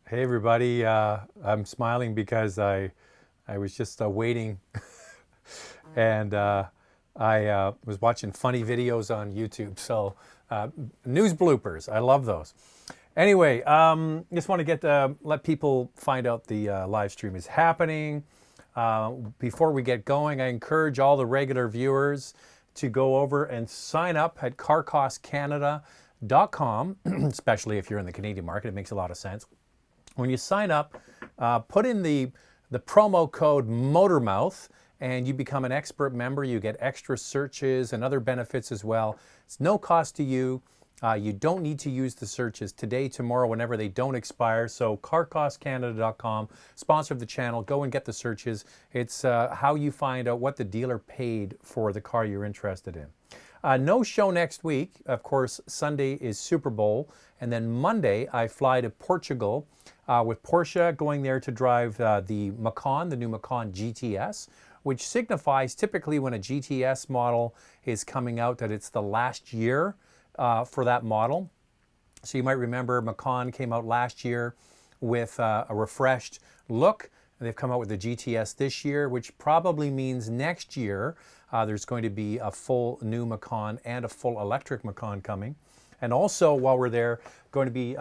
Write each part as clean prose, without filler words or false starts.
Hey everybody, I'm smiling because I was just waiting and I was watching funny videos on YouTube. So news bloopers, I love those. Anyway, just want to let people find out the live stream is happening. Before we get going, I encourage all the regular viewers to go over and sign up at carcostcanada.com, especially if you're in the Canadian market. It makes a lot of sense. When you sign up, put in the promo code MOTORMOUTH and you become an expert member. You get extra searches and other benefits as well. It's no cost to you. You don't need to use the searches today, tomorrow, whenever they don't expire. So carcostcanada.com, sponsor of the channel, go and get the searches. It's how you find out what the dealer paid for the car you're interested in. No show next week. Of course, Sunday is Super Bowl. And then Monday, I fly to Portugal with Porsche, going there to drive the Macan, the new Macan GTS, which signifies typically when a GTS model is coming out that it's the last year for that model. So you might remember Macan came out last year with a refreshed look. They've come out with the GTS this year, which probably means next year there's going to be a full new Macan and a full electric Macan coming. And also, while we're there, going to be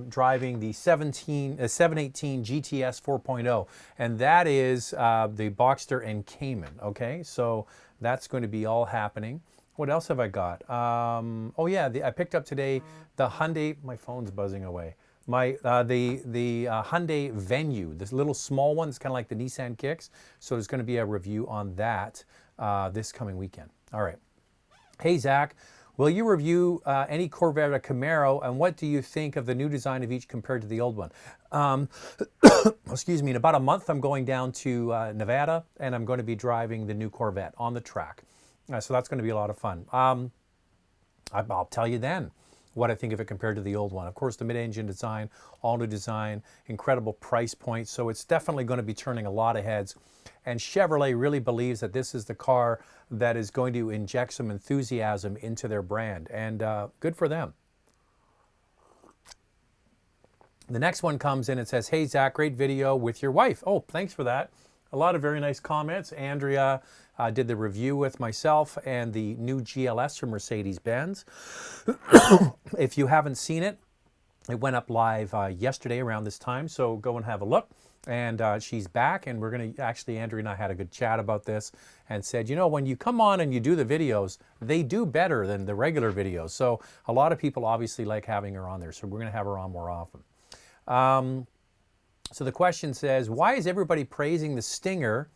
driving the 718 GTS 4.0, and that is the Boxster and Cayman. Okay, so that's going to be all happening. What else have I got? Oh yeah, I picked up today the Hyundai. My phone's buzzing away. The Hyundai Venue, this little small one. It's kind of like the Nissan Kicks. So there's going to be a review on that this coming weekend. All right. Hey Zach, will you review any Corvette or Camaro, and what do you think of the new design of each compared to the old one? Excuse me. In about a month, I'm going down to Nevada, and I'm going to be driving the new Corvette on the track. So that's going to be a lot of fun. I'll tell you then what I think of it compared to the old one. Of course, the mid-engine design, all new design, incredible price point. So it's definitely going to be turning a lot of heads. And Chevrolet really believes that this is the car that is going to inject some enthusiasm into their brand. And good for them. The next one comes in and says, hey, Zach, great video with your wife. Oh, thanks for that. A lot of very nice comments. Andrea did the review with myself and the new GLS from Mercedes-Benz. If you haven't seen it, it went up live yesterday around this time, so go and have a look. And she's back, and we're going to, actually, Andrea and I had a good chat about this and said, you know, when you come on and you do the videos, they do better than the regular videos. So a lot of people obviously like having her on there, so we're going to have her on more often. So the question says, why is everybody praising the Stinger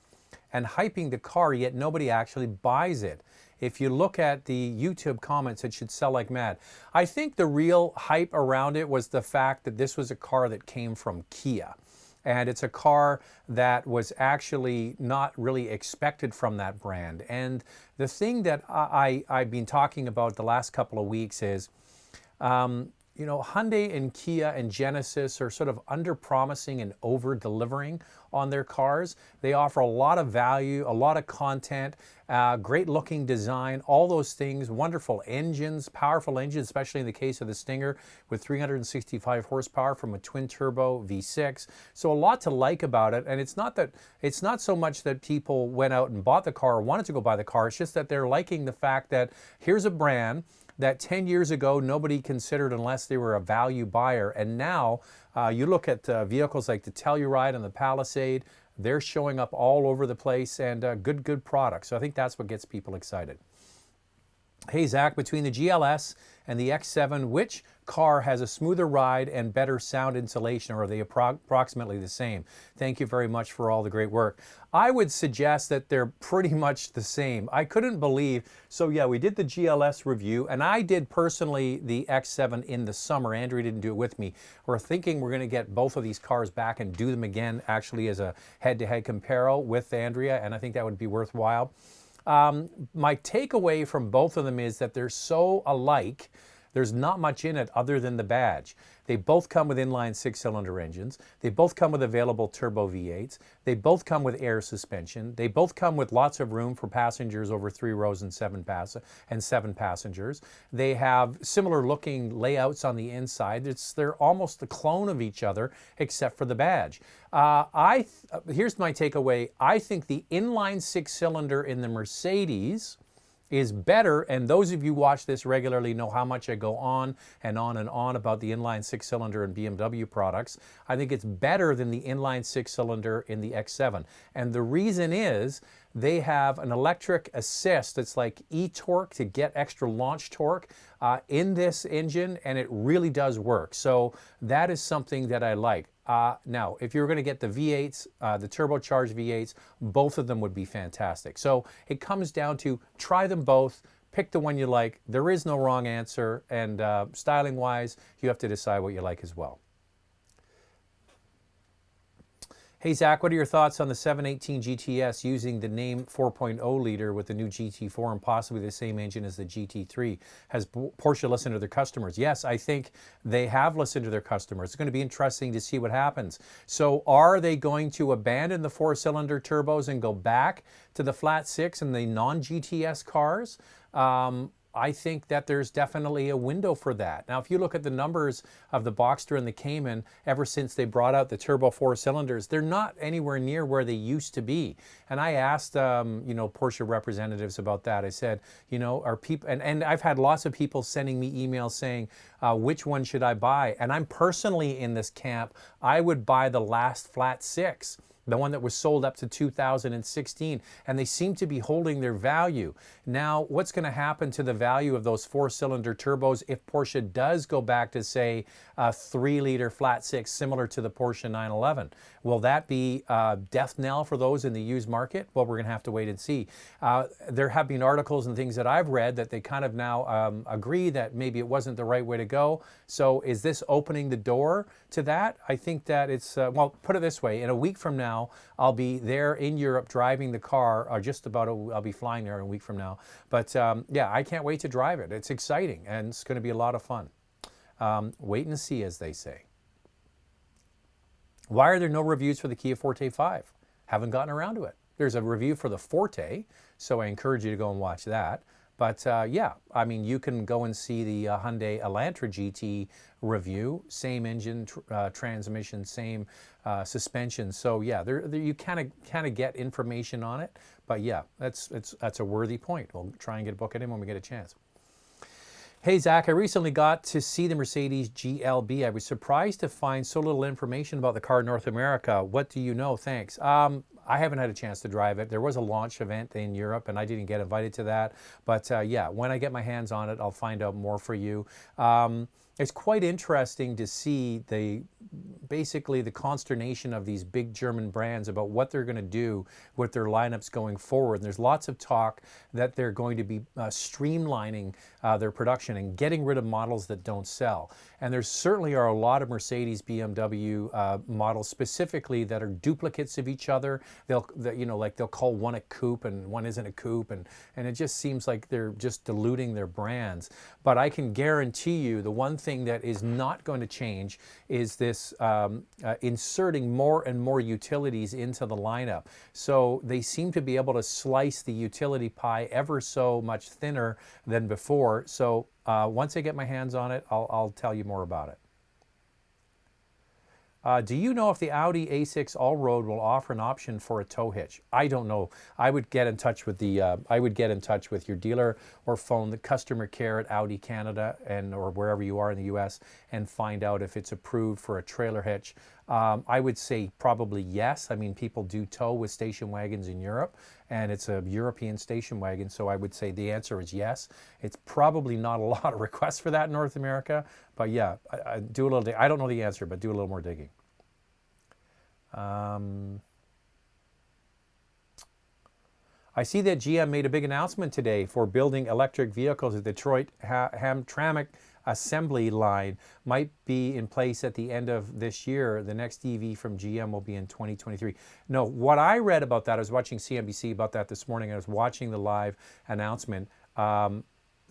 and hyping the car, yet nobody actually buys it? If you look at the YouTube comments, it should sell like mad. I think the real hype around it was the fact that this was a car that came from Kia. And it's a car that was actually not really expected from that brand. And the thing that I've been talking about the last couple of weeks is, you know, Hyundai and Kia and Genesis are sort of under-promising and over-delivering on their cars. They offer a lot of value, a lot of content, great-looking design, all those things, wonderful engines, powerful engines, especially in the case of the Stinger with 365 horsepower from a twin-turbo V6. So a lot to like about it, and it's not so much that people went out and bought the car or wanted to go buy the car. It's just that they're liking the fact that here's a brand that 10 years ago nobody considered unless they were a value buyer. And now you look at vehicles like the Telluride and the Palisade, they're showing up all over the place, and good products. So I think that's what gets people excited. Hey Zach, between the GLS and the X7, which car has a smoother ride and better sound insulation, or are they approximately the same? Thank you very much for all the great work. I would suggest that they're pretty much the same. I couldn't believe, so yeah, we did the GLS review, and I did personally the X7 in the summer. Andrea didn't do it with me. We're thinking we're going to get both of these cars back and do them again, actually as a head-to-head comparo with Andrea, and I think that would be worthwhile. My takeaway from both of them is that they're so alike There's not much in it other than the badge. They both come with inline 6-cylinder engines. They both come with available turbo V8s. They both come with air suspension. They both come with lots of room for passengers over 3 rows and 7 passengers. They have similar looking layouts on the inside. They're almost the clone of each other except for the badge. Here's my takeaway. I think the inline 6-cylinder in the Mercedes is better, and those of you who watch this regularly know how much I go on and on and on about the inline 6-cylinder in BMW products. I think it's better than the inline 6-cylinder in the X7. And the reason is they have an electric assist that's like e-torque to get extra launch torque in this engine, and it really does work. So that is something that I like. Now, if you're going to get the V8s, the turbocharged V8s, both of them would be fantastic. So it comes down to try them both, pick the one you like. There is no wrong answer, and styling-wise, you have to decide what you like as well. Hey Zach, what are your thoughts on the 718 GTS using the name 4.0 liter with the new GT4 and possibly the same engine as the GT3? Has Porsche listened to their customers? Yes, I think they have listened to their customers. It's going to be interesting to see what happens. So are they going to abandon the 4-cylinder turbos and go back to the flat 6 and the non-GTS cars? I think that there's definitely a window for that. Now, if you look at the numbers of the Boxster and the Cayman, ever since they brought out the turbo 4-cylinders, they're not anywhere near where they used to be. And I asked, Porsche representatives about that. I said, are people, and I've had lots of people sending me emails saying, which one should I buy? And I'm personally in this camp. I would buy the last flat 6. The one that was sold up to 2016, and they seem to be holding their value. Now, what's going to happen to the value of those 4-cylinder turbos if Porsche does go back to, say, a 3-liter flat 6 similar to the Porsche 911? Will that be death knell for those in the used market? Well, we're going to have to wait and see. There have been articles and things that I've read that they kind of now agree that maybe it wasn't the right way to go. So is this opening the door to that? I think that it's, well, put it this way, in a week from now, I'll be there in Europe driving the car, or just about, I'll be flying there in a week from now. But yeah, I can't wait to drive it. It's exciting, and it's going to be a lot of fun. Wait and see, as they say. Why are there no reviews for the Kia Forte 5? Haven't gotten around to it. There's a review for the Forte, so I encourage you to go and watch that. But yeah, I mean, you can go and see the Hyundai Elantra GT review, same engine, transmission, same suspension. So yeah, you kind of get information on it. But yeah, that's a worthy point. We'll try and get a book at him when we get a chance. Hey Zach, I recently got to see the Mercedes GLB. I was surprised to find so little information about the car in North America. What do you know? Thanks. I haven't had a chance to drive it. There was a launch event in Europe and I didn't get invited to that. But yeah, when I get my hands on it, I'll find out more for you. It's quite interesting to see basically the consternation of these big German brands about what they're going to do with their lineups going forward. And there's lots of talk that they're going to be streamlining their production and getting rid of models that don't sell. And there certainly are a lot of Mercedes, BMW models specifically that are duplicates of each other. They'll call one a coupe and one isn't a coupe, and it just seems like they're just diluting their brands. But I can guarantee you the one thing that is not going to change is this inserting more and more utilities into the lineup. So they seem to be able to slice the utility pie ever so much thinner than before. So once I get my hands on it, I'll tell you more about it. Do you know if the Audi A6 Allroad will offer an option for a tow hitch? I don't know. I would get in touch with your dealer or phone the customer care at Audi Canada or wherever you are in the US and find out if it's approved for a trailer hitch. I would say probably yes. I mean, people do tow with station wagons in Europe, and it's a European station wagon, so I would say the answer is yes. It's probably not a lot of requests for that in North America, but yeah, I do a little. I don't know the answer, but do a little more digging. I see that GM made a big announcement today for building electric vehicles at Detroit. Hamtramck assembly line might be in place at the end of this year. The next EV from GM will be in 2023. No, what I read about that, I was watching CNBC about that this morning. I was watching the live announcement.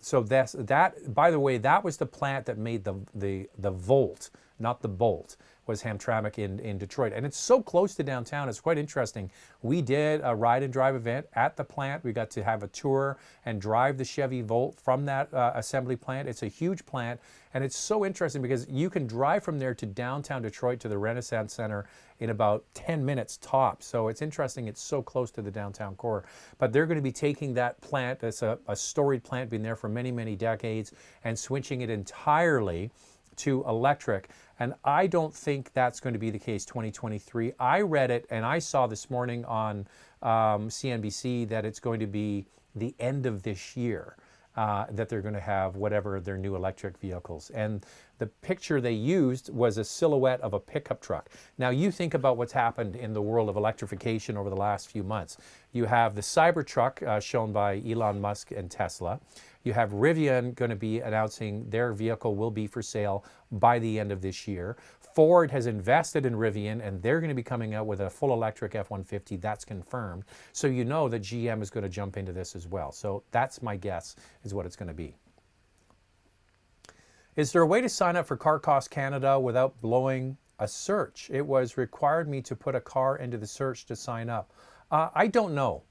So that, by the way, that was the plant that made the Volt, not the Bolt, was Hamtramck in Detroit. And it's so close to downtown, it's quite interesting. We did a ride and drive event at the plant. We got to have a tour and drive the Chevy Volt from that assembly plant. It's a huge plant, and it's so interesting because you can drive from there to downtown Detroit to the Renaissance Center in about 10 minutes tops. So it's interesting, it's so close to the downtown core. But they're going to be taking that plant, that's a storied plant, been there for many, many decades, and switching it entirely to electric. And I don't think that's going to be the case 2023. I read it and I saw this morning on CNBC that it's going to be the end of this year that they're going to have whatever their new electric vehicles. And the picture they used was a silhouette of a pickup truck. Now you think about what's happened in the world of electrification over the last few months. You have the Cybertruck shown by Elon Musk and Tesla. You have Rivian going to be announcing their vehicle will be for sale by the end of this year. Ford has invested in Rivian, and they're going to be coming out with a full electric F-150. That's confirmed. So you know that GM is going to jump into this as well. So that's my guess is what it's going to be. Is there a way to sign up for Car Cost Canada without blowing a search? It was required me to put a car into the search to sign up. I don't know.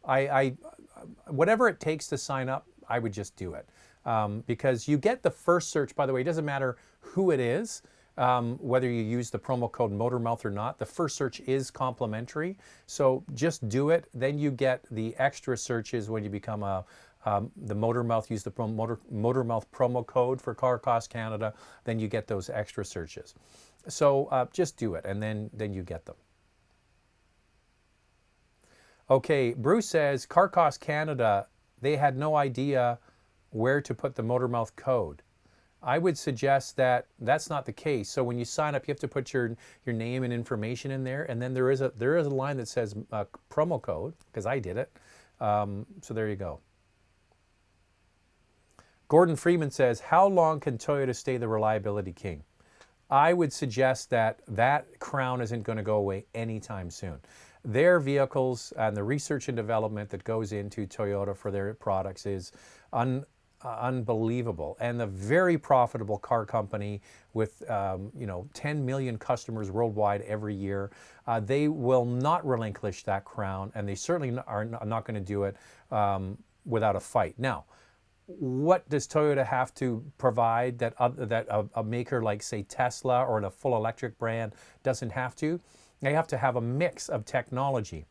Whatever it takes to sign up, I would just do it. Because you get the first search, by the way, it doesn't matter who it is, whether you use the promo code Motormouth or not, the first search is complimentary. So just do it. Then you get the extra searches when you become the Motormouth, use the Motormouth promo code for Car Cost Canada, then you get those extra searches. So just do it, and then you get them. Okay, Bruce says, Car Cost Canada, they had no idea where to put the Motormouth code. I would suggest that that's not the case. So when you sign up, you have to put your name and information in there, and then there is a line that says promo code, because I did it. So there you go. Gordon Freeman says, how long can Toyota stay the reliability king? I would suggest that that crown isn't going to go away anytime soon. Their vehicles and the research and development that goes into Toyota for their products is unbelievable, and a very profitable car company with 10 million customers worldwide every year. They will not relinquish that crown, and they certainly are not going to do it without a fight. Now, what does Toyota have to provide that a maker like, say, Tesla or a full electric brand doesn't have to? They have to have a mix of technology.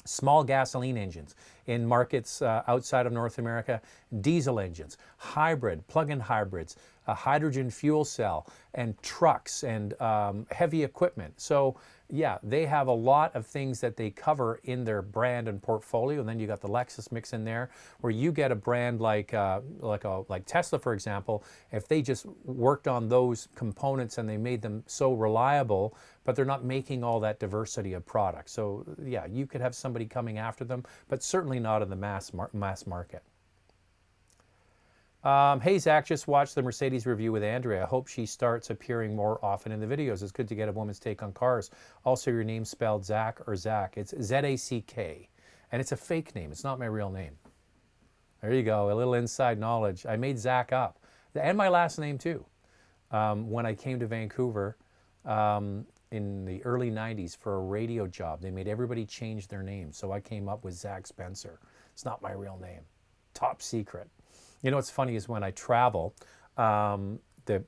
Small gasoline engines in markets outside of North America, diesel engines, hybrid, plug-in hybrids, a hydrogen fuel cell, and trucks and heavy equipment. So yeah, they have a lot of things that they cover in their brand and portfolio. And then you got the Lexus mix in there, where you get a brand like Tesla, for example. If they just worked on those components and they made them so reliable, but they're not making all that diversity of products. So yeah, you could have somebody coming after them, but certainly not in the mass market. Hey Zach, just watched the Mercedes review with Andrea. I hope she starts appearing more often in the videos. It's good to get a woman's take on cars. Also, your name spelled Zack or Zack. It's Z-A-C-K. And it's a fake name. It's not my real name. There you go, a little inside knowledge. I made Zack up. And my last name too. When I came to Vancouver in the early 90s for a radio job, they made everybody change their name. So I came up with Zack Spencer. It's not my real name. Top secret. You know what's funny is when I travel, the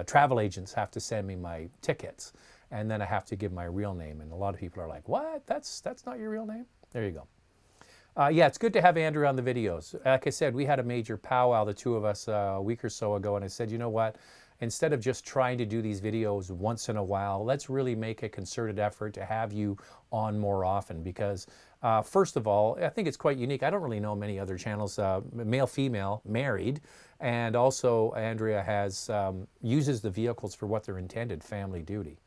travel agents have to send me my tickets, and then I have to give my real name. And a lot of people are like, what? That's not your real name? There you go. Yeah, it's good to have Andrea on the videos. Like I said, we had a major powwow, the two of us, a week or so ago, and I said, you know what? Instead of just trying to do these videos once in a while, let's really make a concerted effort to have you on more often, because first of all, I think it's quite unique. I don't really know many other channels, male, female, married, and also Andrea has uses the vehicles for what they're intended, family duty.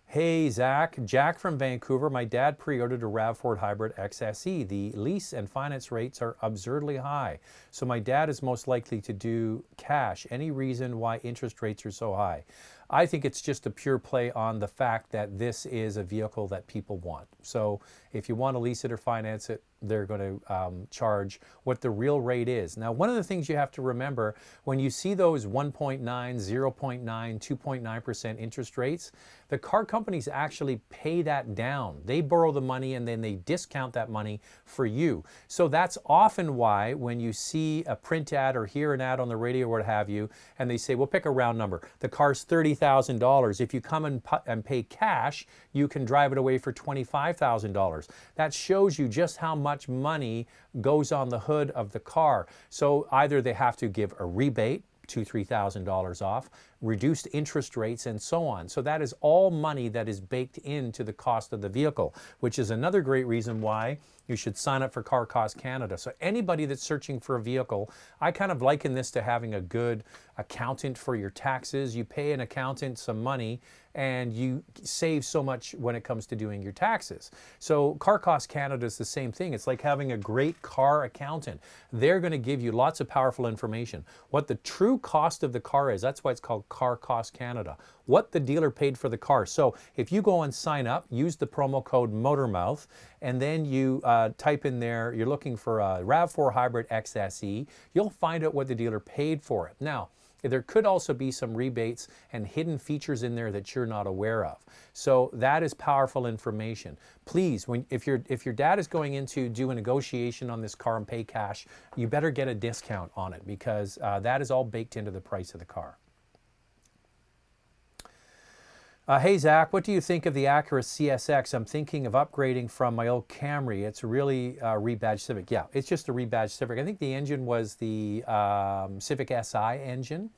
Hey Zach, Jack from Vancouver. My dad pre-ordered a RAV4 Hybrid XSE. The lease and finance rates are absurdly high. So my dad is most likely to do cash. Any reason why interest rates are so high? I think it's just a pure play on the fact that this is a vehicle that people want. So if you want to lease it or finance it, they're going to charge, what the real rate is. Now, one of the things you have to remember when you see those 1.9, 0.9, 2.9% interest rates, the car companies actually pay that down. They borrow the money and then they discount that money for you. So that's often why when you see a print ad or hear an ad on the radio or what have you, and they say, we'll pick a round number, the car's $30,000. If you come and pay cash, you can drive it away for $25,000. That shows you just how much money goes on the hood of the car. So either they have to give a rebate, $2,000, $3,000 off, reduced interest rates, and so on. So that is all money that is baked into the cost of the vehicle, which is another great reason why you should sign up for Car Cost Canada. So anybody that's searching for a vehicle, I kind of liken this to having a good accountant for your taxes. You pay an accountant some money and you save so much when it comes to doing your taxes. So Car Cost Canada is the same thing. It's like having a great car accountant. They're going to give you lots of powerful information. What the true cost of the car is, that's why it's called Car Cost Canada. What the dealer paid for the car. So if you go and sign up, use the promo code MOTORMOUTH, and then you type in there, you're looking for a RAV4 Hybrid XSE, you'll find out what the dealer paid for it. Now, there could also be some rebates and hidden features in there that you're not aware of. So that is powerful information. Please, if your dad is going in to do a negotiation on this car and pay cash, you better get a discount on it because that is all baked into the price of the car. Hey Zach, what do you think of the Acura CSX? I'm thinking of upgrading from my old Camry. It's really a rebadged Civic. Yeah, it's just a rebadged Civic. I think the engine was the Civic Si engine,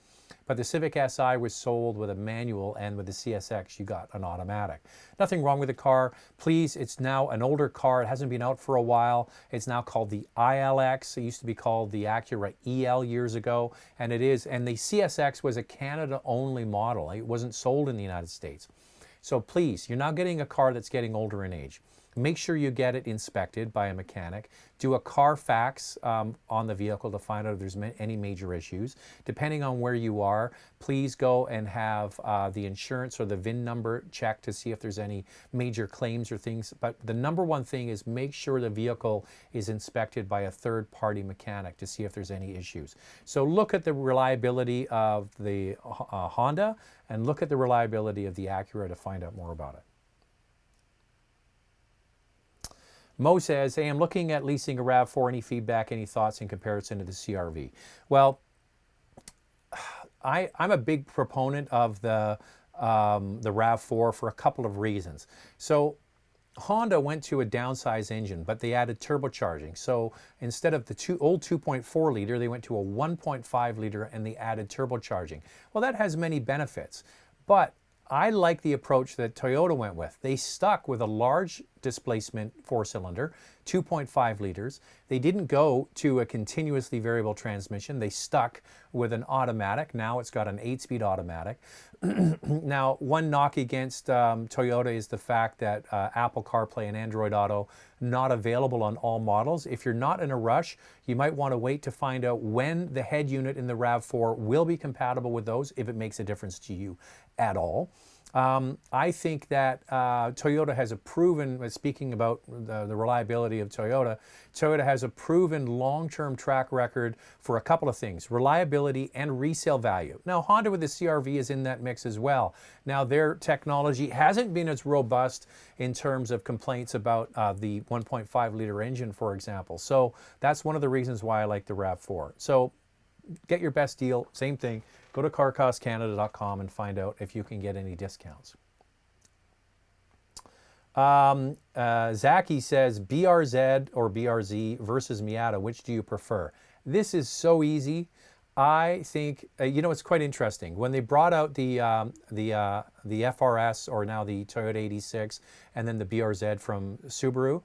but the Civic Si was sold with a manual, and with the CSX you got an automatic. Nothing wrong with the car. Please, it's now an older car. It hasn't been out for a while. It's now called the ILX. It used to be called the Acura EL years ago, and it is. And the CSX was a Canada-only model. It wasn't sold in the United States. So please, you're now getting a car that's getting older in age. Make sure you get it inspected by a mechanic. Do a Carfax on the vehicle to find out if there's any major issues. Depending on where you are, please go and have the insurance or the VIN number checked to see if there's any major claims or things. But the number one thing is make sure the vehicle is inspected by a third-party mechanic to see if there's any issues. So look at the reliability of the Honda and look at the reliability of the Acura to find out more about it. Mo says, hey, I'm looking at leasing a RAV4. Any feedback, any thoughts in comparison to the CR-V? Well, I'm a big proponent of the RAV4 for a couple of reasons. So Honda went to a downsized engine, but they added turbocharging. So instead of the old 2.4 liter, they went to a 1.5 liter and they added turbocharging. Well, that has many benefits, but I like the approach that Toyota went with. They stuck with a large displacement four-cylinder, 2.5 liters. They didn't go to a continuously variable transmission. They stuck with an automatic. Now it's got an 8-speed automatic. Now, one knock against Toyota is the fact that Apple CarPlay and Android Auto not available on all models. If you're not in a rush, you might want to wait to find out when the head unit in the RAV4 will be compatible with those, if it makes a difference to you at all. I think that Toyota has a proven, speaking about the reliability of Toyota, Toyota has a proven long-term track record for a couple of things, reliability and resale value. Now, Honda with the CR-V is in that mix as well. Now, their technology hasn't been as robust in terms of complaints about the 1.5 liter engine, for example. So that's one of the reasons why I like the RAV4. So get your best deal, same thing. Go to carcostcanada.com and find out if you can get any discounts. Zacky says, BRZ or BRZ versus Miata, which do you prefer? This is so easy. I think, you know, it's quite interesting. When they brought out the FRS, or now the Toyota AD6, and then the BRZ from Subaru,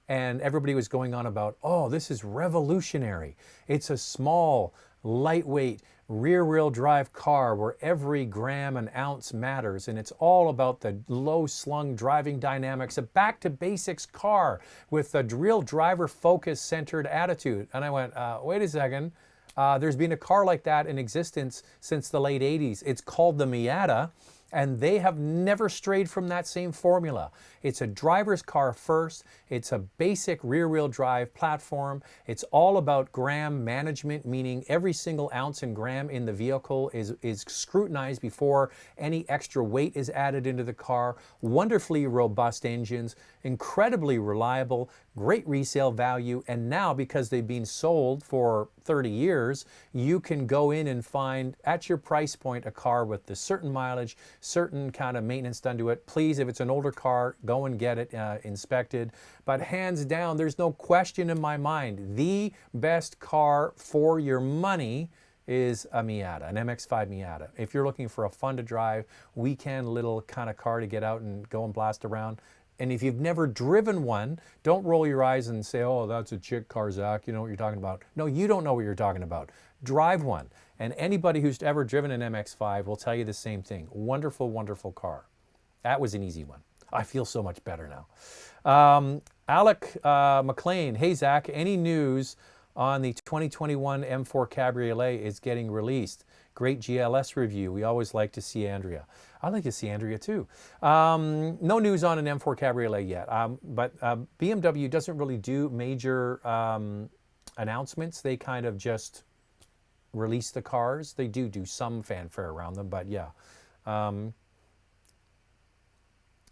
and everybody was going on about, oh, this is revolutionary. It's a small, lightweight, rear-wheel drive car where every gram and ounce matters, and it's all about the low-slung driving dynamics, a back-to-basics car with a real driver-focus-centered attitude. And I went, wait a second, there's been a car like that in existence since the late 80s. It's called the Miata, and they have never strayed from that same formula. It's a driver's car first. It's a basic rear-wheel drive platform. It's all about gram management, meaning every single ounce and gram in the vehicle is scrutinized before any extra weight is added into the car. Wonderfully robust engines, incredibly reliable, great resale value, and now because they've been sold for 30 years, you can go in and find at your price point a car with the certain mileage, certain kind of maintenance done to it. Please, if it's an older car, go and get it inspected. But hands down, there's no question in my mind, the best car for your money is a Miata, an MX-5 Miata. If you're looking for a fun to drive, weekend little kind of car to get out and go and blast around, and if you've never driven one, don't roll your eyes and say, oh, that's a chick car, Zach. You know what you're talking about. No, you don't know what you're talking about. Drive one. And anybody who's ever driven an MX-5 will tell you the same thing. Wonderful, wonderful car. That was an easy one. I feel so much better now. Alec McLean, hey, Zach, any news on the 2021 M4 Cabriolet is getting released? Great GLS review. We always like to see Andrea. I'd like to see Andrea too. No news on an M4 Cabriolet yet, but BMW doesn't really do major announcements. They kind of just release the cars. They do some fanfare around them, but yeah.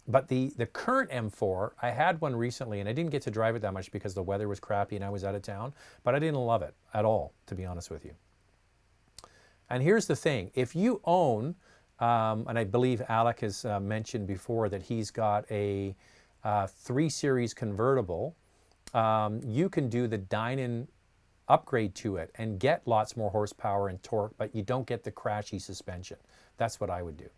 But the current M4, I had one recently, and I didn't get to drive it that much because the weather was crappy and I was out of town, but I didn't love it at all, to be honest with you. And here's the thing, if you own, and I believe Alec has mentioned before that he's got a 3 Series convertible, you can do the dine-in upgrade to it and get lots more horsepower and torque, but you don't get the crashy suspension. That's what I would do.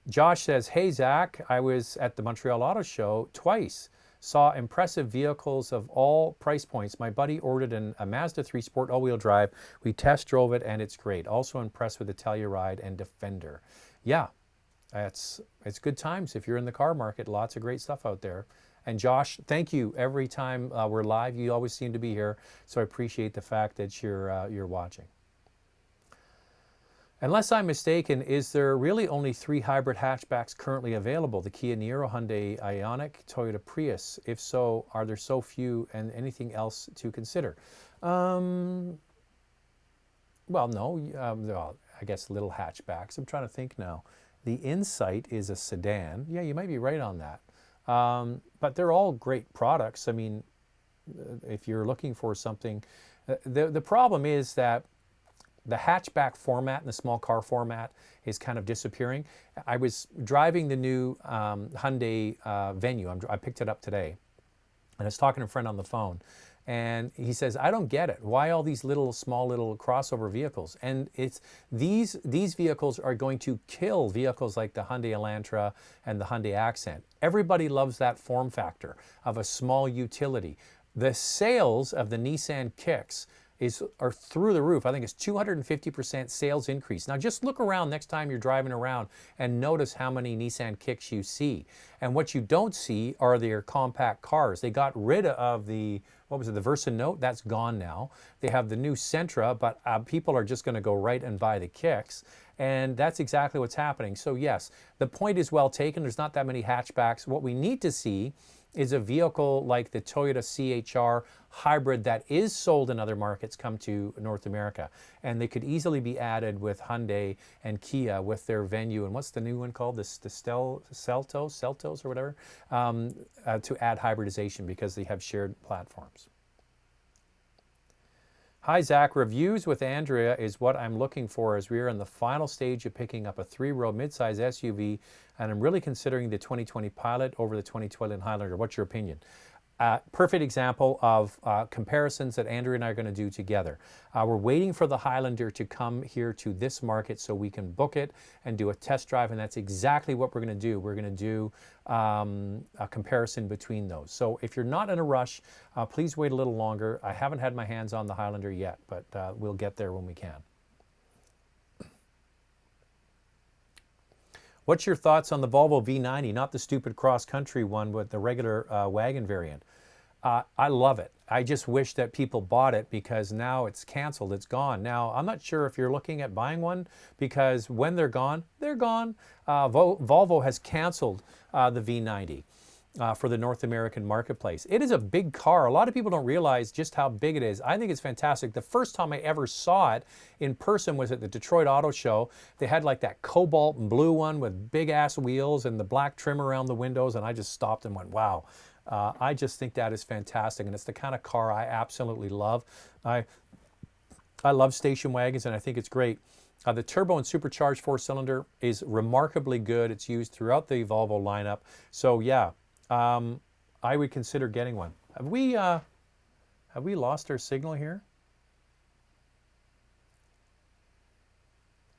Josh says, hey, Zach, I was at the Montreal Auto Show twice. Saw impressive vehicles of all price points. My buddy ordered a Mazda 3 Sport all-wheel drive. We test drove it and it's great. Also impressed with the Telluride and Defender. Yeah, it's good times if you're in the car market. Lots of great stuff out there. And Josh, thank you. Every time we're live, you always seem to be here. So I appreciate the fact that you're watching. Unless I'm mistaken, is there really only 3 hybrid hatchbacks currently available? The Kia Niro, Hyundai Ioniq, Toyota Prius? If so, are there so few, and anything else to consider? Well, no, I guess little hatchbacks. I'm trying to think now. The Insight is a sedan. Yeah, you might be right on that. But they're all great products. I mean, if you're looking for something, the problem is that the hatchback format and the small car format is kind of disappearing. I was driving the new Hyundai Venue. I picked it up today, and I was talking to a friend on the phone, and he says, I don't get it. Why all these small little crossover vehicles? And it's these vehicles are going to kill vehicles like the Hyundai Elantra and the Hyundai Accent. Everybody loves that form factor of a small utility. The sales of the Nissan Kicks are through the roof. I think it's 250% sales increase. Now just look around next time you're driving around and notice how many Nissan Kicks you see. And what you don't see are their compact cars. They got rid of the Versa Note? That's gone now. They have the new Sentra, but people are just going to go right and buy the Kicks. And that's exactly what's happening. So yes, the point is well taken. There's not that many hatchbacks. What we need to see is a vehicle like the Toyota CHR hybrid that is sold in other markets come to North America. And they could easily be added with Hyundai and Kia with their Venue. And what's the new one called? The Seltos or whatever, to add hybridization because they have shared platforms. Hi, Zach. Reviews with Andrea is what I'm looking for as we are in the final stage of picking up a 3-row midsize SUV, and I'm really considering the 2020 Pilot over the 2012 Highlander. What's your opinion? Perfect example of comparisons that Andrea and I are going to do together. We're waiting for the Highlander to come here to this market so we can book it and do a test drive, and that's exactly what we're going to do. We're going to do a comparison between those. So if you're not in a rush, please wait a little longer. I haven't had my hands on the Highlander yet, but we'll get there when we can. What's your thoughts on the Volvo V90, not the stupid cross-country one, but the regular wagon variant? I love it. I just wish that people bought it because now it's canceled, it's gone. Now, I'm not sure if you're looking at buying one because when they're gone, they're gone. Volvo has canceled the V90. For the North American marketplace. It is a big car. A lot of people don't realize just how big it is. I think it's fantastic. The first time I ever saw it in person was at the Detroit Auto Show. They had like that cobalt and blue one with big ass wheels and the black trim around the windows, and I just stopped and went, wow. I just think that is fantastic, and it's the kind of car I absolutely love. I love station wagons, and I think it's great. The turbo and supercharged four-cylinder is remarkably good. It's used throughout the Volvo lineup. So yeah, I would consider getting one. Have we lost our signal here?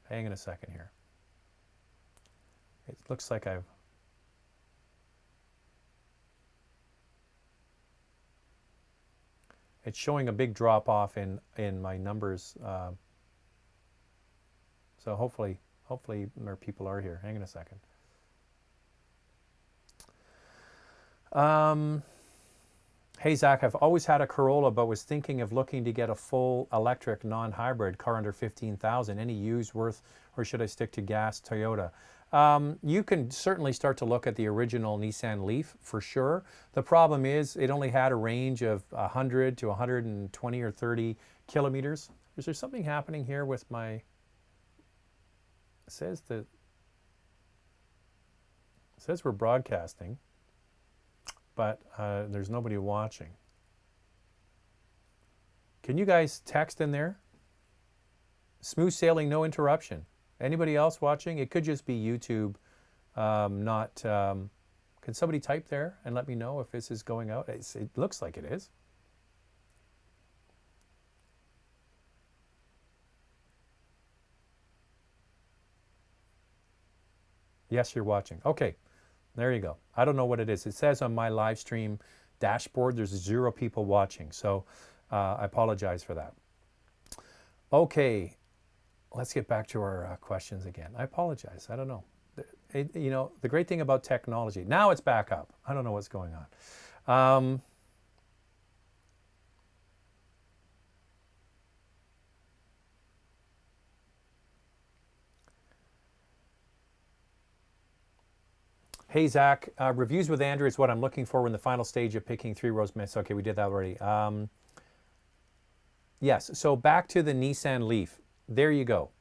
Hang on a second here. It looks like it's showing a big drop off in my numbers. So hopefully more people are here. Hang on a second. Hey Zach, I've always had a Corolla, but was thinking of looking to get a full electric non-hybrid car under 15,000. Any used worth, or should I stick to gas Toyota? You can certainly start to look at the original Nissan Leaf for sure. The problem is it only had a range of 100 to 120 or 30 kilometers. Is there something happening here with my? It says we're broadcasting, but there's nobody watching. Can you guys text in there? Smooth sailing, no interruption. Anybody else watching? It could just be YouTube. Can somebody type there and let me know if this is going out? It looks like it is. Yes, you're watching. Okay, there you go. I don't know what it is. It says on my live stream dashboard there's 0 people watching, so I apologize for that. Okay, let's get back to our questions again. I apologize. I don't know. You know, the great thing about technology, now it's back up. I don't know what's going on. Hey Zach, reviews with Andrea is what I'm looking for in the final stage of picking 3 rows miss. Okay, we did that already. Yes, so back to the Nissan Leaf. There you go.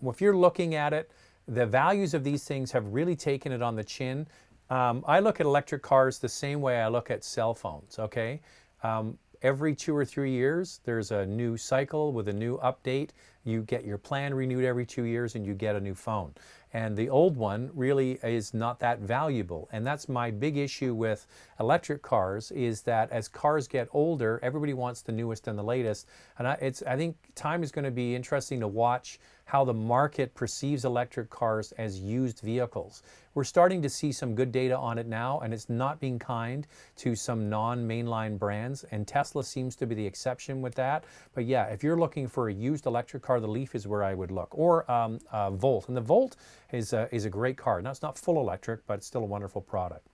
Well, if you're looking at it, the values of these things have really taken it on the chin. I look at electric cars the same way I look at cell phones, okay? Every 2 or 3 years, there's a new cycle with a new update. You get your plan renewed every 2 years and you get a new phone. And the old one really is not that valuable. And that's my big issue with electric cars, is that as cars get older, everybody wants the newest and the latest. And I think time is going to be interesting to watch how the market perceives electric cars as used vehicles. We're starting to see some good data on it now, and it's not being kind to some non-mainline brands, and Tesla seems to be the exception with that. But yeah, if you're looking for a used electric car, the Leaf is where I would look, or Volt. And the Volt is a great car. Now, it's not full electric, but it's still a wonderful product.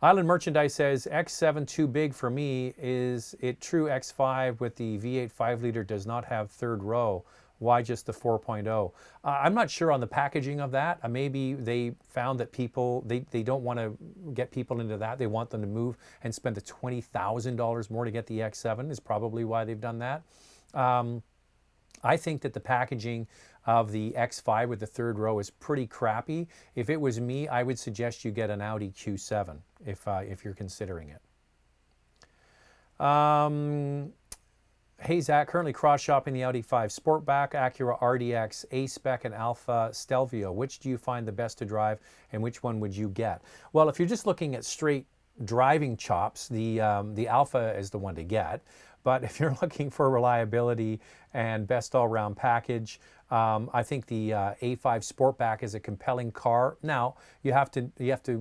Island Merchandise says, X7 too big for me. Is it true X5 with the V8 5-liter does not have third row? Why just the 4.0? I'm not sure on the packaging of that. Maybe they found that people, they don't want to get people into that. They want them to move and spend the $20,000 more to get the X7 is probably why they've done that. I think that the packaging of the X5 with the third row is pretty crappy. If it was me, I would suggest you get an Audi Q7 if you're considering it. Hey Zach, currently cross-shopping the Audi 5 Sportback, Acura RDX, A-Spec, and Alfa Stelvio. Which do you find the best to drive, and which one would you get? Well, if you're just looking at straight driving chops, the Alfa is the one to get. But if you're looking for reliability and best all-round package, I think the A5 Sportback is a compelling car. Now, you have to,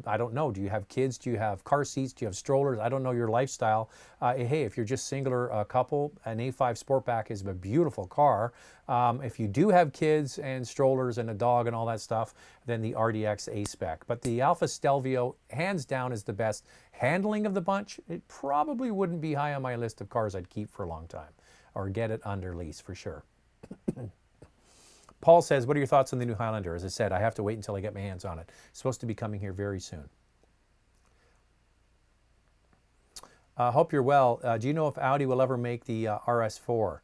I don't know, do you have kids? Do you have car seats? Do you have strollers? I don't know your lifestyle. Hey, if you're just single or a couple, an A5 Sportback is a beautiful car. If you do have kids and strollers and a dog and all that stuff, then the RDX A-Spec. But the Alfa Stelvio, hands down, is the best. handling of the bunch, it probably wouldn't be high on my list of cars I'd keep for a long time or get it under lease for sure. Paul says, what are your thoughts on the new Highlander? As I said, I have to wait until I get my hands on it. It's supposed to be coming here very soon. Hope you're well. Do you know if Audi will ever make the RS4?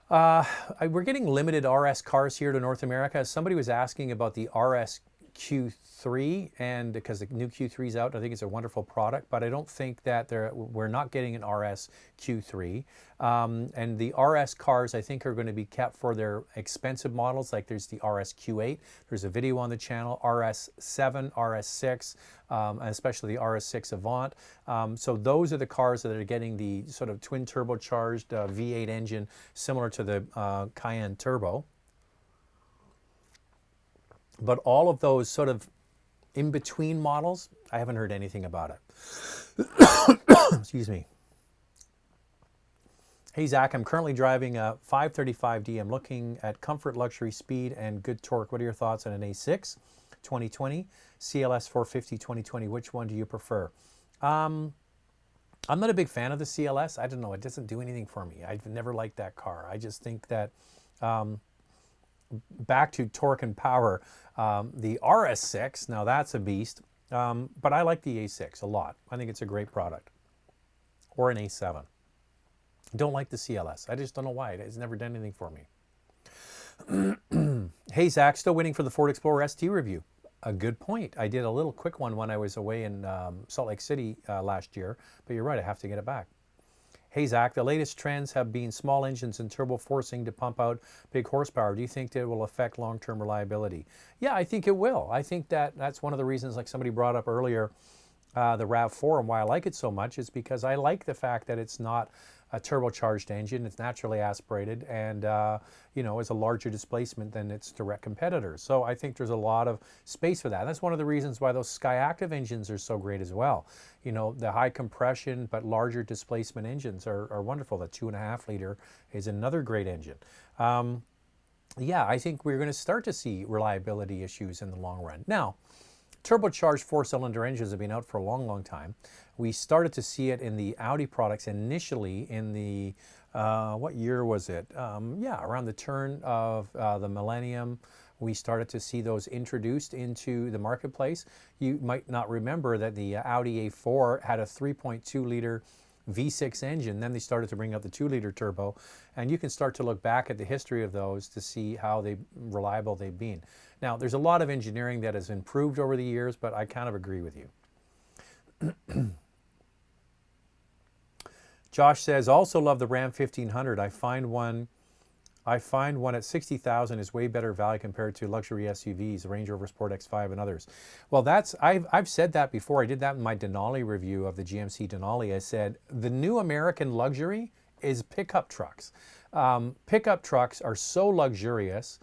We're getting limited RS cars here to North America. Somebody was asking about the RS Q3, and because the new Q3 is out, I think it's a wonderful product, but I don't think that we're not getting an RS Q3. And the RS cars, I think, are going to be kept for their expensive models, like there's the RS Q8. There's a video on the channel, RS7, RS6, especially the RS6 Avant. So those are the cars that are getting the sort of twin turbocharged V8 engine, similar to the Cayenne Turbo. But all of those sort of in-between models, I haven't heard anything about it. Excuse me. Hey, Zach, I'm currently driving a 535D. I'm looking at comfort, luxury, speed, and good torque. What are your thoughts on an A6 2020, CLS 450 2020? Which one do you prefer? I'm not a big fan of the CLS. I don't know. It doesn't do anything for me. I've never liked that car. I just think that... back to torque and power, the RS6, now that's a beast, but I like the A6 a lot. I think it's a great product. Or an A7. Don't like the CLS. I just don't know why. It's never done anything for me. Hey, Zach, still waiting for the Ford Explorer ST review. A good point. I did a little quick one when I was away in Salt Lake City last year, but you're right, I have to get it back. Hey, Zach, the latest trends have been small engines and turbo forcing to pump out big horsepower. Do you think that it will affect long-term reliability? Yeah, I think it will. I think that's one of the reasons, like somebody brought up earlier, the RAV4, and why I like it so much is because I like the fact that it's not a turbocharged engine. It's naturally aspirated and, is a larger displacement than its direct competitors. So I think there's a lot of space for that. And that's one of the reasons why those Skyactiv engines are so great as well. You know, the high compression but larger displacement engines are wonderful. The 2.5 liter is another great engine. Yeah, I think we're going to start to see reliability issues in the long run. Now, turbocharged four-cylinder engines have been out for a long, long time. We started to see it in the Audi products initially in the, what year was it? Yeah, around the turn of the millennium, we started to see those introduced into the marketplace. You might not remember that the Audi A4 had a 3.2 liter V6 engine. Then they started to bring out the 2-liter turbo, and you can start to look back at the history of those to see how reliable they've been. Now, there's a lot of engineering that has improved over the years, but I kind of agree with you. Josh says, also love the Ram 1500. I find one at 60,000 is way better value compared to luxury SUVs, the Range Rover Sport X5 and others. Well, I've said that before. I did that in my Denali review of the GMC Denali. I said the new American luxury is pickup trucks. Pickup trucks are so luxurious,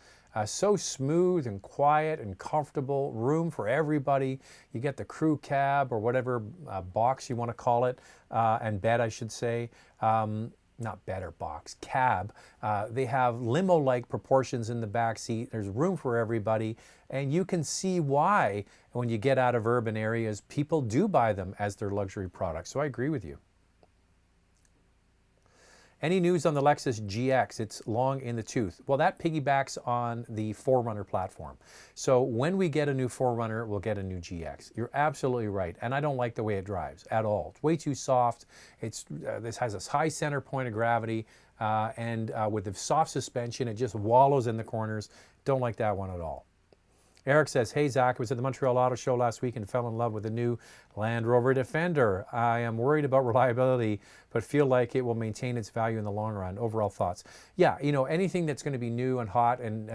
so smooth and quiet and comfortable, room for everybody. You get the crew cab or whatever box you want to call it, and bed I should say. Not bed or box, cab. They have limo-like proportions in the back seat. There's room for everybody, and you can see why when you get out of urban areas, people do buy them as their luxury products. So I agree with you. Any news on the Lexus GX? It's long in the tooth. Well, that piggybacks on the 4Runner platform. So when we get a new 4Runner, we'll get a new GX. You're absolutely right. And I don't like the way it drives at all. It's way too soft. This has a high center point of gravity. And with the soft suspension, it just wallows in the corners. Don't like that one at all. Eric says, hey, Zach, I was at the Montreal Auto Show last week and fell in love with the new Land Rover Defender. I am worried about reliability, but feel like it will maintain its value in the long run. Overall thoughts? Yeah, anything that's going to be new and hot and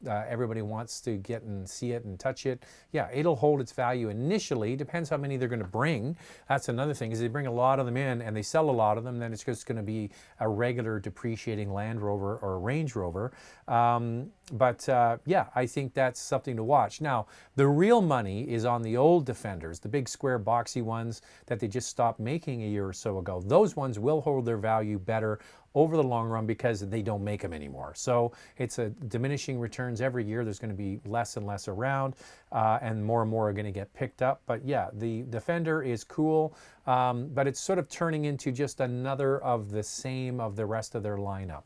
everybody wants to get and see it and touch it, yeah, it'll hold its value initially. Depends how many they're going to bring. That's another thing, is they bring a lot of them in and they sell a lot of them, then it's just going to be a regular depreciating Land Rover or Range Rover. Yeah, I think that's something to watch. Now, the real money is on the old Defenders, the big square square boxy ones that they just stopped making a year or so ago. Those ones will hold their value better over the long run because they don't make them anymore. So it's a diminishing returns every year. There's going to be less and less around, and more are going to get picked up. But yeah, the Defender is cool, but it's sort of turning into just another of the same of the rest of their lineup.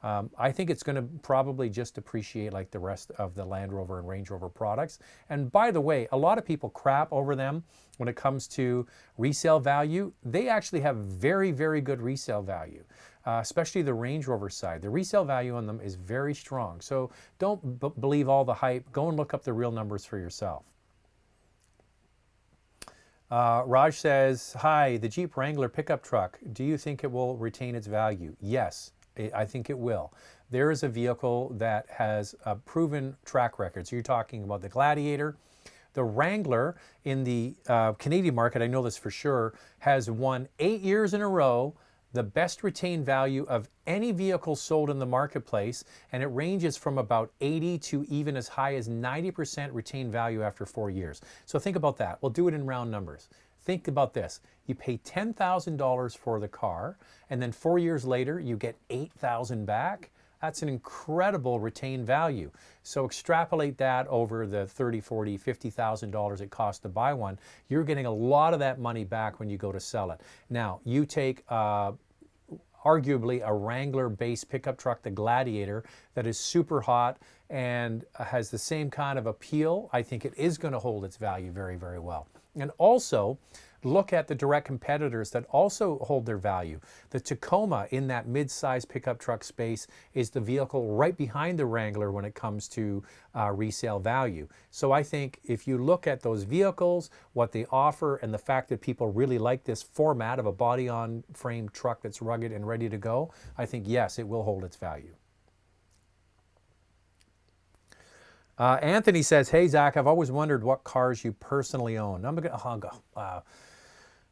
I think it's going to probably just depreciate like the rest of the Land Rover and Range Rover products. And by the way, a lot of people crap over them when it comes to resale value. They actually have very, very good resale value, especially the Range Rover side. The resale value on them is very strong. So don't believe all the hype. Go and look up the real numbers for yourself. Raj says, hi, the Jeep Wrangler pickup truck, do you think it will retain its value? Yes. I think it will. There is a vehicle that has a proven track record. So you're talking about the Gladiator. The Wrangler in the Canadian market, I know this for sure, has won 8 years in a row the best retained value of any vehicle sold in the marketplace, and it ranges from about 80 to even as high as 90% retained value after 4 years. So think about that. We'll do it in round numbers. Think about this. You pay $10,000 for the car, and then 4 years later, you get $8,000 back. That's an incredible retained value. So extrapolate that over the $30,000, $40,000, $50,000 it costs to buy one. You're getting a lot of that money back when you go to sell it. Now, you take arguably a Wrangler-based pickup truck, the Gladiator, that is super hot and has the same kind of appeal. I think it is going to hold its value very, very well. And also, look at the direct competitors that also hold their value. The Tacoma in that mid-size pickup truck space is the vehicle right behind the Wrangler when it comes to resale value. So I think if you look at those vehicles, what they offer, and the fact that people really like this format of a body-on-frame truck that's rugged and ready to go, I think, yes, it will hold its value. Anthony says, hey, Zach, I've always wondered what cars you personally own.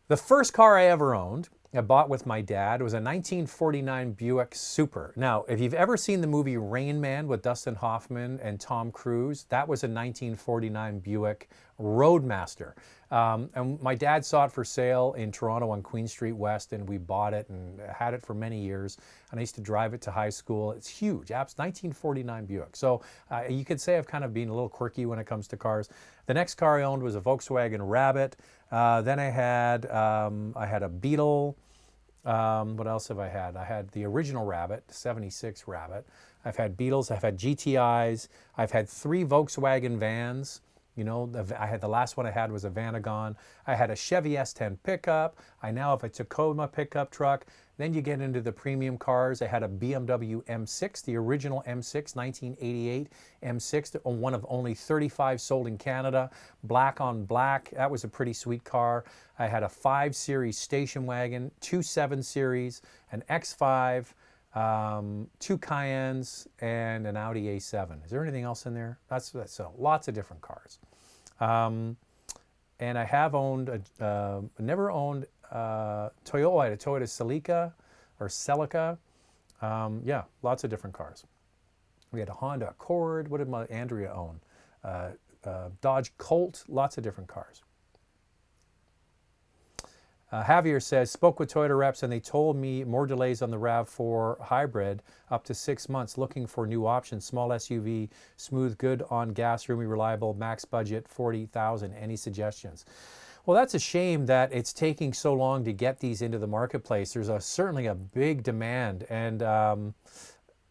The first car I ever owned, I bought with my dad, was a 1949 Buick Super. Now, if you've ever seen the movie Rain Man with Dustin Hoffman and Tom Cruise, that was a 1949 Buick Roadmaster. And my dad saw it for sale in Toronto on Queen Street West, and we bought it and had it for many years. And I used to drive it to high school. It's huge. 1949 Buick. So you could say I've kind of been a little quirky when it comes to cars. The next car I owned was a Volkswagen Rabbit. Then I had a Beetle. What else have I had? I had the original Rabbit, 76 Rabbit. I've had Beetles. I've had GTIs. I've had 3 Volkswagen vans. You know, the last one I had was a Vanagon. I had a Chevy S10 pickup. I now have a Tacoma pickup truck. Then you get into the premium cars. I had a BMW M6, the original M6, 1988 M6, one of only 35 sold in Canada, black on black. That was a pretty sweet car. I had a 5 Series station wagon, 2 7 Series, an X5, 2 Cayennes, and an Audi A7. Is there anything else in there? That's so lots of different cars. And I have owned, never owned Toyota. I had a Toyota Celica. Yeah, lots of different cars. We had a Honda Accord. What did my Andrea own? Dodge Colt. Lots of different cars. Javier says, spoke with Toyota reps and they told me more delays on the RAV4 hybrid, up to 6 months, looking for new options. Small SUV, smooth, good on gas, roomy, reliable, max budget, 40,000. Any suggestions? Well, that's a shame that it's taking so long to get these into the marketplace. There's certainly a big demand, and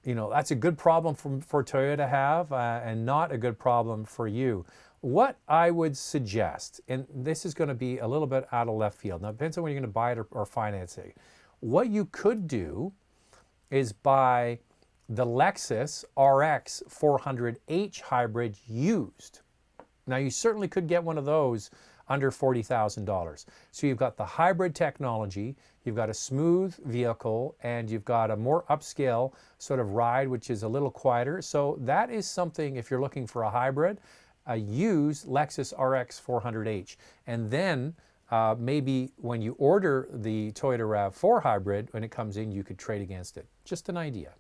you know, that's a good problem for Toyota to have, and not a good problem for you. What I would suggest, and this is going to be a little bit out of left field. Now, it depends on when you're going to buy it or finance it. What you could do is buy the Lexus RX 400h hybrid used. Now, you certainly could get one of those under $40,000. So you've got the hybrid technology, you've got a smooth vehicle, and you've got a more upscale sort of ride, which is a little quieter. So that is something, if you're looking for a hybrid, a used Lexus RX 400h. And then maybe when you order the Toyota RAV4 hybrid, when it comes in, you could trade against it. Just an idea.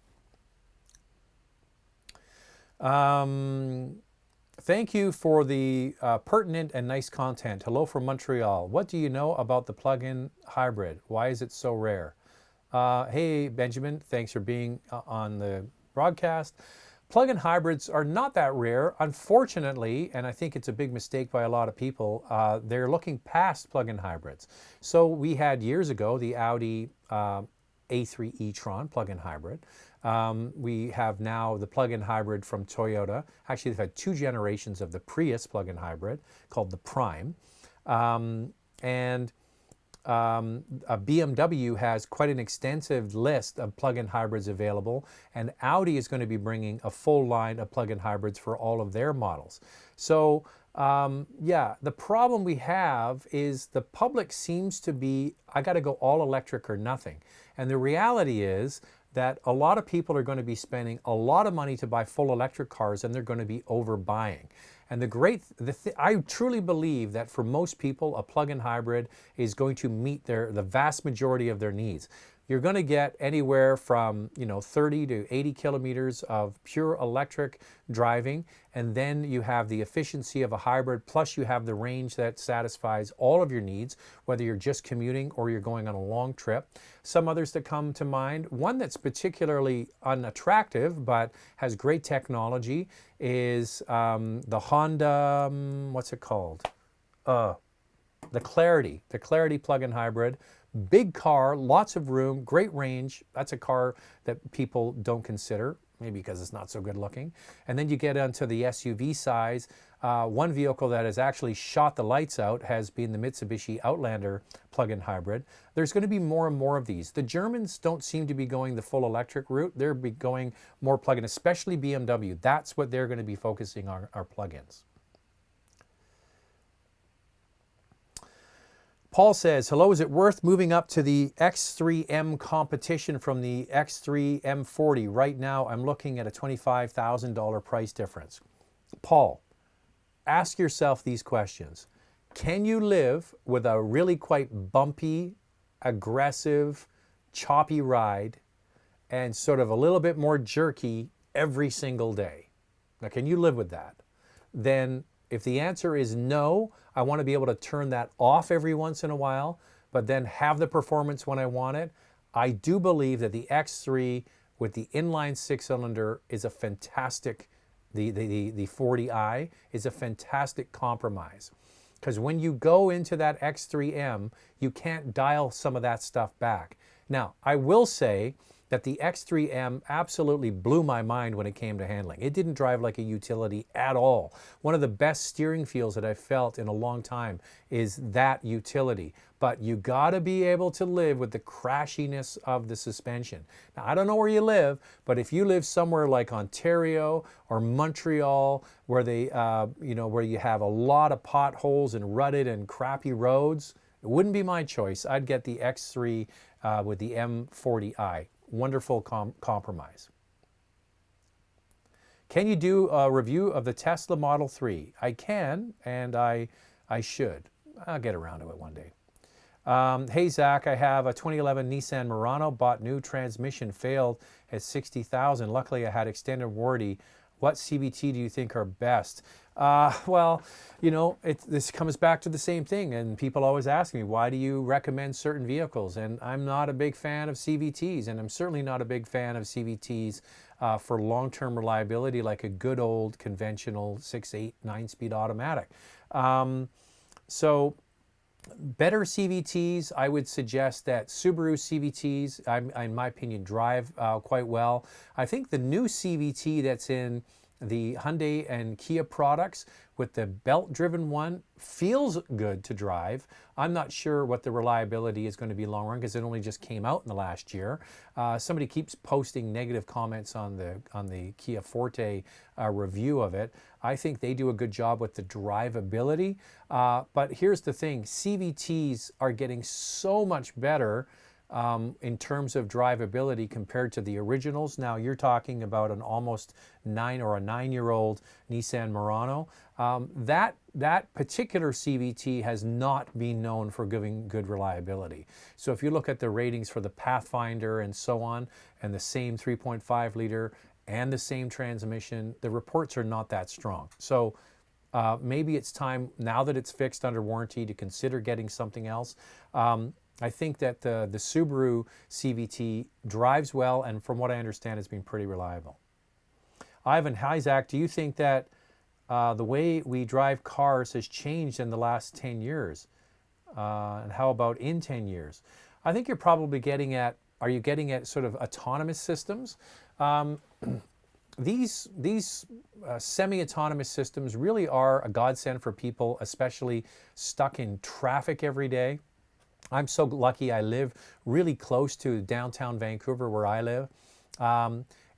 Thank you for the pertinent and nice content. Hello from Montreal. What do you know about the plug-in hybrid? Why is it so rare? Hey, Benjamin, thanks for being on the broadcast. Plug-in hybrids are not that rare. Unfortunately, and I think it's a big mistake by a lot of people, they're looking past plug-in hybrids. So we had years ago the Audi A3 e-tron plug-in hybrid. We have now the plug-in hybrid from Toyota. Actually, they've had 2 generations of the Prius plug-in hybrid called the Prime. BMW has quite an extensive list of plug-in hybrids available, and Audi is going to be bringing a full line of plug-in hybrids for all of their models. So yeah, the problem we have is the public seems to be, I got to go all electric or nothing. And the reality is that a lot of people are going to be spending a lot of money to buy full electric cars, and they're going to be overbuying. And I truly believe that for most people, a plug-in hybrid is going to meet the vast majority of their needs. You're going to get anywhere from 30 to 80 kilometers of pure electric driving, and then you have the efficiency of a hybrid, plus you have the range that satisfies all of your needs, whether you're just commuting or you're going on a long trip. Some others that come to mind, one that's particularly unattractive but has great technology is the Honda, what's it called? The Clarity plug-in hybrid. Big car, lots of room, great range. That's a car that people don't consider, maybe because it's not so good looking. And then you get onto the SUV size. One vehicle that has actually shot the lights out has been the Mitsubishi Outlander plug-in hybrid. There's going to be more and more of these. The Germans don't seem to be going the full electric route. They're going more plug-in, especially BMW. That's what they're going to be focusing on, are plug-ins. Paul says, hello, is it worth moving up to the X3M competition from the X3 M40? Right now, I'm looking at a $25,000 price difference. Paul, ask yourself these questions. Can you live with a really quite bumpy, aggressive, choppy ride and sort of a little bit more jerky every single day? Now, can you live with that? Then if the answer is no, I want to be able to turn that off every once in a while, but then have the performance when I want it. I do believe that the X3 with the inline 6-cylinder is a fantastic, the 40i is a fantastic compromise. Because when you go into that X3M, you can't dial some of that stuff back. Now, I will say that the X3M absolutely blew my mind when it came to handling. It didn't drive like a utility at all. One of the best steering feels that I've felt in a long time is that utility. But you gotta be able to live with the crashiness of the suspension. Now, I don't know where you live, but if you live somewhere like Ontario or Montreal, where where you have a lot of potholes and rutted and crappy roads, it wouldn't be my choice. I'd get the X3 with the M40i. Wonderful compromise. Can you do a review of the Tesla Model 3? I can, and I should. I'll get around to it one day. Hey, Zach, I have a 2011 Nissan Murano, bought new, transmission failed at 60,000. Luckily, I had extended warranty. What CVT do you think are best? Well, this comes back to the same thing, and people always ask me, why do you recommend certain vehicles? And I'm not a big fan of CVTs, and I'm certainly not a big fan of CVTs for long-term reliability like a good old conventional 6, 8, 9-speed automatic. So better CVTs, I would suggest that Subaru CVTs, in my opinion, drive quite well. I think the new CVT that's in the Hyundai and Kia products with the belt-driven one feels good to drive. I'm not sure what the reliability is going to be long run because it only just came out in the last year. Somebody keeps posting negative comments on the Kia Forte review of it. I think they do a good job with the drivability. But here's the thing, CVTs are getting so much better in terms of drivability compared to the originals. Now you're talking about an almost 9-year-old Nissan Murano. That particular CVT has not been known for giving good reliability. So if you look at the ratings for the Pathfinder and so on, and the same 3.5 liter and the same transmission, the reports are not that strong. So maybe it's time, now that it's fixed under warranty, to consider getting something else. I think that the Subaru CVT drives well, and from what I understand, it's been pretty reliable. Ivan, hi Zach, do you think that the way we drive cars has changed in the last 10 years? And how about in 10 years? I think you're probably getting at, are you getting at sort of autonomous systems? These semi-autonomous systems really are a godsend for people, especially stuck in traffic every day. I'm so lucky I live really close to downtown Vancouver where I live.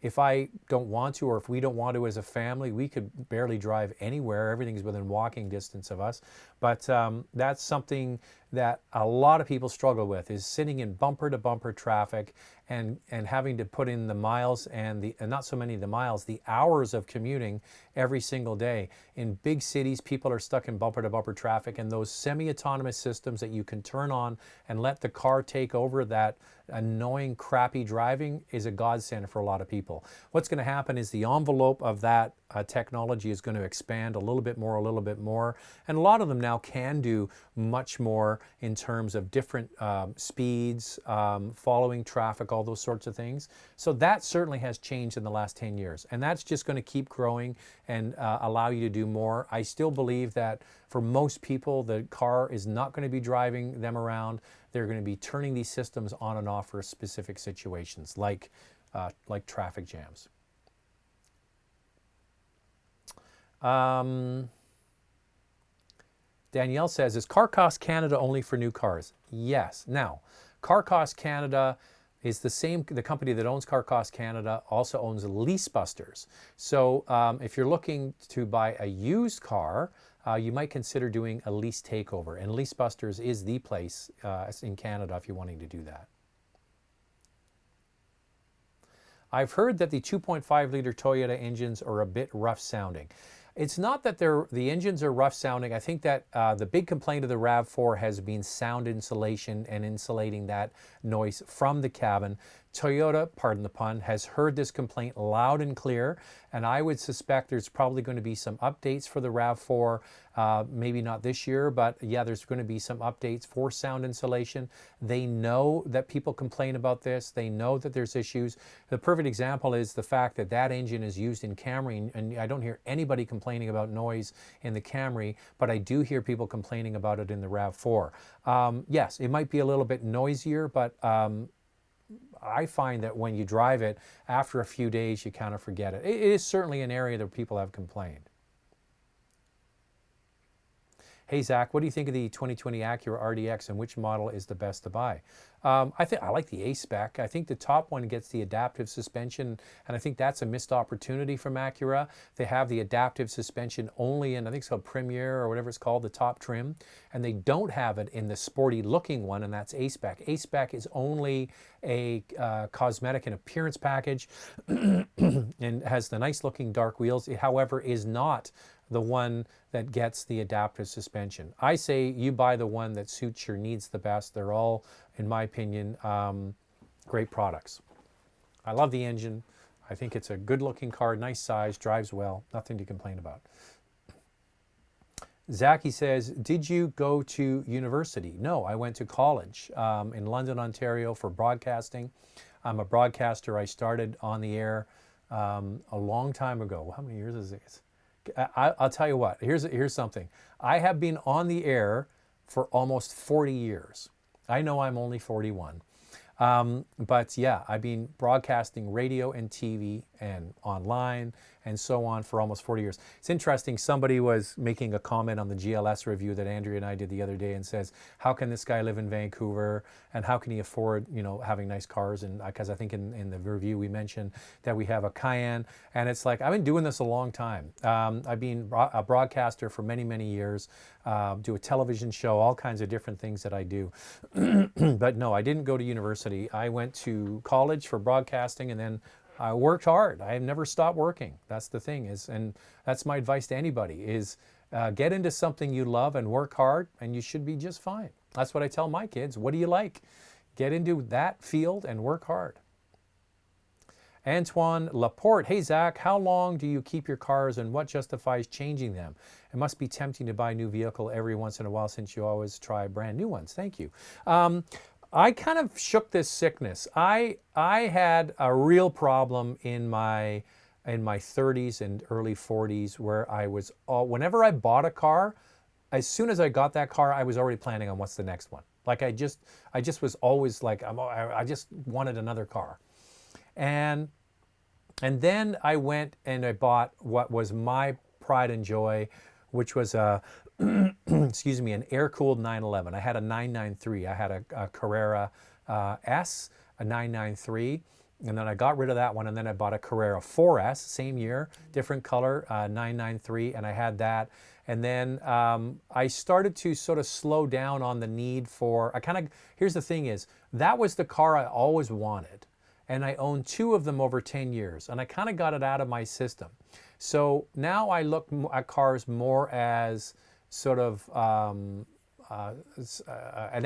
If I don't want to, or if we don't want to as a family, we could barely drive anywhere. Everything's within walking distance of us. But that's something that a lot of people struggle with, is sitting in bumper-to-bumper traffic and having to put in the miles and not so many of the miles, the hours of commuting every single day. In big cities, people are stuck in bumper-to-bumper traffic, and those semi-autonomous systems that you can turn on and let the car take over that annoying, crappy driving is a godsend for a lot of people. What's going to happen is the envelope of that technology is going to expand a little bit more, and a lot of them now can do much more in terms of different speeds, following traffic, all those sorts of things. So that certainly has changed in the last 10 years, and that's just going to keep growing and allow you to do more. I still believe that for most people, the car is not going to be driving them around. They're going to be turning these systems on and off for specific situations, like traffic jams. Danielle says, is Car Cost Canada only for new cars? Yes. Now, Car Cost Canada is the company that owns Car Cost Canada also owns Lease Busters. So if you're looking to buy a used car, you might consider doing a lease takeover. And Lease Busters is the place in Canada if you're wanting to do that. I've heard that the 2.5-liter Toyota engines are a bit rough sounding. It's not that the engines are rough sounding. I think that the big complaint of the RAV4 has been sound insulation and insulating that noise from the cabin. Toyota, pardon the pun, has heard this complaint loud and clear, and I would suspect there's probably going to be some updates for the RAV4, maybe not this year, but yeah, there's going to be some updates for sound insulation. They know that people complain about this. They know that there's issues. The perfect example is the fact that that engine is used in Camry, and I don't hear anybody complaining about noise in the Camry, but I do hear people complaining about it in the RAV4. Yes, it might be a little bit noisier, but I find that when you drive it, after a few days, you kind of forget it. It is certainly an area that people have complained. Hey Zach, what do you think of the 2020 Acura RDX, and which model is the best to buy? I like the A-Spec. I think the top one gets the adaptive suspension, and I think that's a missed opportunity from Acura. They have the adaptive suspension only in, I think it's called Premier or whatever it's called, the top trim, and they don't have it in the sporty looking one, and that's A-Spec. A-Spec is only a cosmetic and appearance package and has the nice looking dark wheels. It, however, is not the one that gets the adaptive suspension. I say you buy the one that suits your needs the best. They're all, in my opinion, great products. I love the engine. I think it's a good looking car, nice size, drives well, nothing to complain about. Zachy says, did you go to university? No, I went to college in London, Ontario for broadcasting. I'm a broadcaster. I started on the air a long time ago. How many years is it? I'll tell you what, here's something. I have been on the air for almost 40 years. I know I'm only 41. But yeah, I've been broadcasting radio and TV and online and so on for almost 40 years. It's interesting, somebody was making a comment on the GLS review that Andrea and I did the other day and says, how can this guy live in Vancouver and how can he afford, having nice cars? And because I think in the review we mentioned that we have a Cayenne, and it's like, I've been doing this a long time. I've been a broadcaster for many, many years, do a television show, all kinds of different things that I do. But no, I didn't go to university. I went to college for broadcasting, and then I worked hard. I have never stopped working. That's the thing and that's my advice to anybody is get into something you love and work hard, and you should be just fine. That's what I tell my kids. What do you like? Get into that field and work hard. Antoine Laporte, hey Zach, how long do you keep your cars and what justifies changing them? It must be tempting to buy a new vehicle every once in a while since you always try brand new ones. Thank you. I kind of shook this sickness. I had a real problem in my 30s and early 40s where I was whenever I bought a car, as soon as I got that car, I was already planning on what's the next one. Like I just was always like I just wanted another car. And then I went and I bought what was my pride and joy, which was a, excuse me, an air-cooled 911. I had a 993. I had a Carrera S, a 993, and then I got rid of that one, and then I bought a Carrera 4S, same year, different color, 993, and I had that. And then I started to sort of slow down on the need for, here's the thing is, that was the car I always wanted. And I owned 2 of them over 10 years. And I kind of got it out of my system. So now I look at cars more as sort of an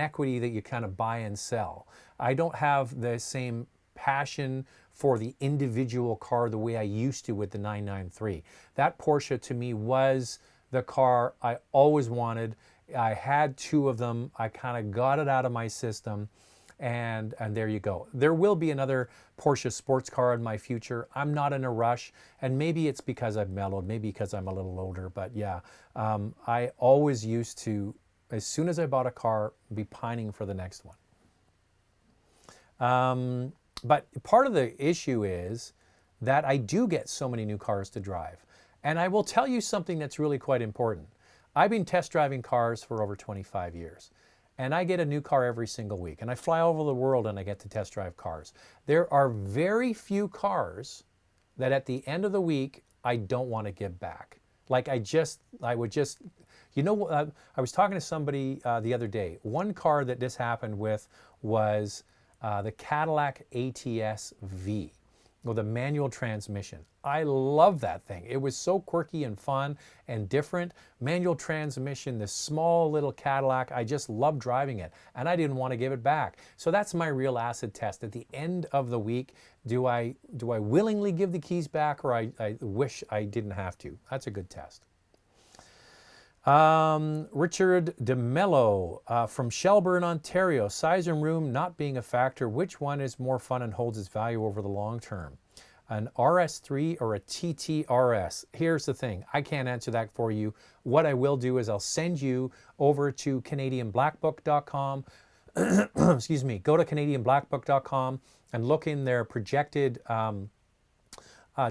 equity that you kind of buy and sell. I don't have the same passion for the individual car the way I used to with the 993. That Porsche to me was the car I always wanted. I had 2 of them. I kind of got it out of my system. And there you go. There will be another Porsche sports car in my future. I'm not in a rush, and maybe it's because I've mellowed, maybe because I'm a little older, but yeah, I always used to, as soon as I bought a car, be pining for the next one. But part of the issue is that I do get so many new cars to drive. And I will tell you something that's really quite important. I've been test driving cars for over 25 years. And I get a new car every single week. And I fly all over the world and I get to test drive cars. There are very few cars that at the end of the week, I don't want to give back. Like I would just, you know, I was talking to somebody the other day. One car that this happened with was the Cadillac ATS V with a manual transmission. I love that thing. It was so quirky and fun and different. Manual transmission, this small little Cadillac, I just loved driving it. And I didn't want to give it back. So that's my real acid test. At the end of the week, do I willingly give the keys back, or I wish I didn't have to? That's a good test. Richard DeMello from Shelburne, Ontario. Size and room not being a factor. Which one is more fun and holds its value over the long term? An RS3 or a TTRS? Here's the thing. I can't answer that for you. What I will do is I'll send you over to CanadianBlackBook.com. Excuse me. Go to CanadianBlackBook.com and look in their projected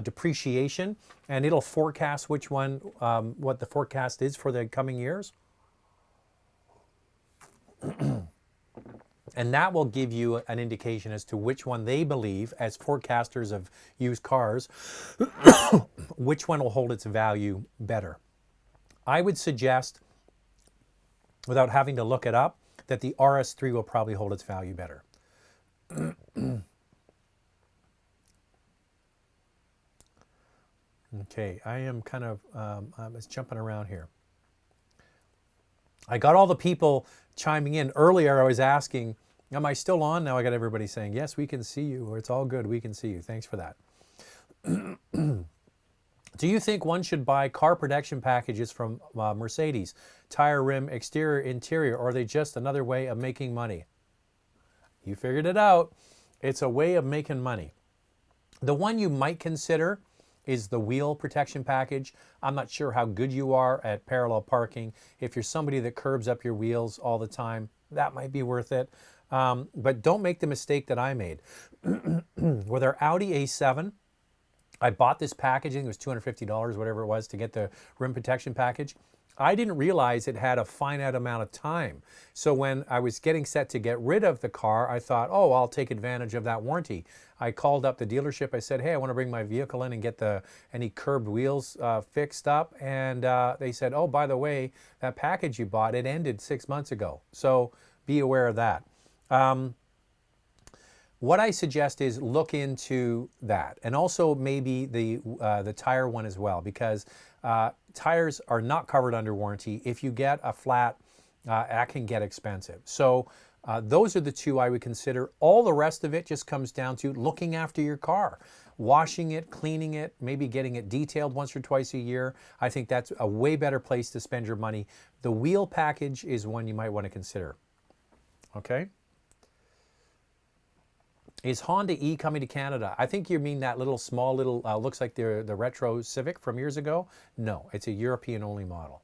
depreciation, and it'll forecast which one, what the forecast is for the coming years. And that will give you an indication as to which one they believe, as forecasters of used cars, which one will hold its value better. I would suggest, without having to look it up, that the RS3 will probably hold its value better. Okay, I am kind of I was jumping around here. I got all the people chiming in. Earlier I was asking, am I still on? Now I got everybody saying, yes, we can see you, or it's all good, we can see you. Thanks for that. Do you think one should buy car protection packages from Mercedes? Tire, rim, exterior, interior, or are they just another way of making money? You figured it out. It's a way of making money. The one you might consider is the wheel protection package. I'm not sure how good you are at parallel parking. If you're somebody that curbs up your wheels all the time, that might be worth it. But don't make the mistake that I made. With our Audi A7, I bought this packaging. It was $250, whatever it was, to get the rim protection package. I didn't realize it had a finite amount of time. So when I was getting set to get rid of the car, I thought, oh, I'll take advantage of that warranty. I called up the dealership. I said, hey, I want to bring my vehicle in and get any curbed wheels fixed up. And they said, oh, by the way, that package you bought, it ended 6 months ago. So be aware of that. What I suggest is look into that, and also maybe the tire one as well, because tires are not covered under warranty. If you get a flat, that can get expensive. So those are the two I would consider. All the rest of it just comes down to looking after your car. washing it, cleaning it, maybe getting it detailed once or twice a year. I think that's a way better place to spend your money. The wheel package is one you might want to consider. Okay? Is Honda E coming to Canada? I think you mean that little small little, looks like the retro Civic from years ago. No, it's a European only model.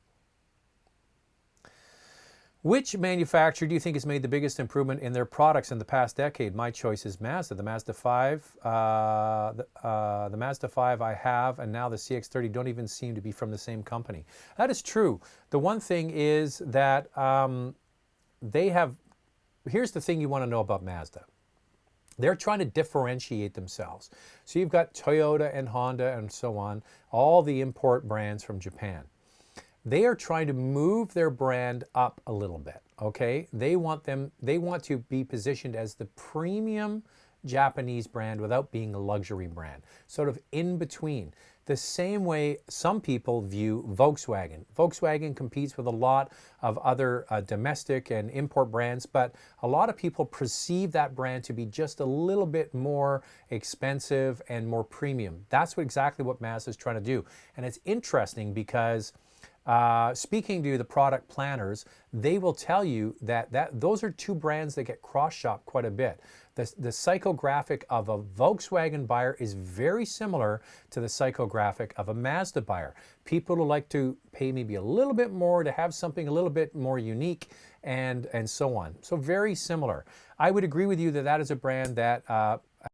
Which manufacturer do you think has made the biggest improvement in their products in the past decade? My choice is Mazda. The Mazda 5, the Mazda 5 I have, and now the CX-30 don't even seem to be from the same company. That is true. The one thing is that they have, here's the thing you want to know about Mazda. They're trying to differentiate themselves. So you've got Toyota and Honda and so on, all the import brands from Japan. They are trying to move their brand up a little bit, okay? They want to be positioned as the premium Japanese brand without being a luxury brand, sort of in between. The same way some people view Volkswagen. Volkswagen competes with a lot of other domestic and import brands, but a lot of people perceive that brand to be just a little bit more expensive and more premium. That's exactly what Mazda is trying to do. And it's interesting because speaking to the product planners, they will tell you that those are two brands that get cross-shopped quite a bit. The psychographic of a Volkswagen buyer is very similar to the psychographic of a Mazda buyer. People who like to pay maybe a little bit more to have something a little bit more unique and so on. So very similar. I would agree with you that that is a brand that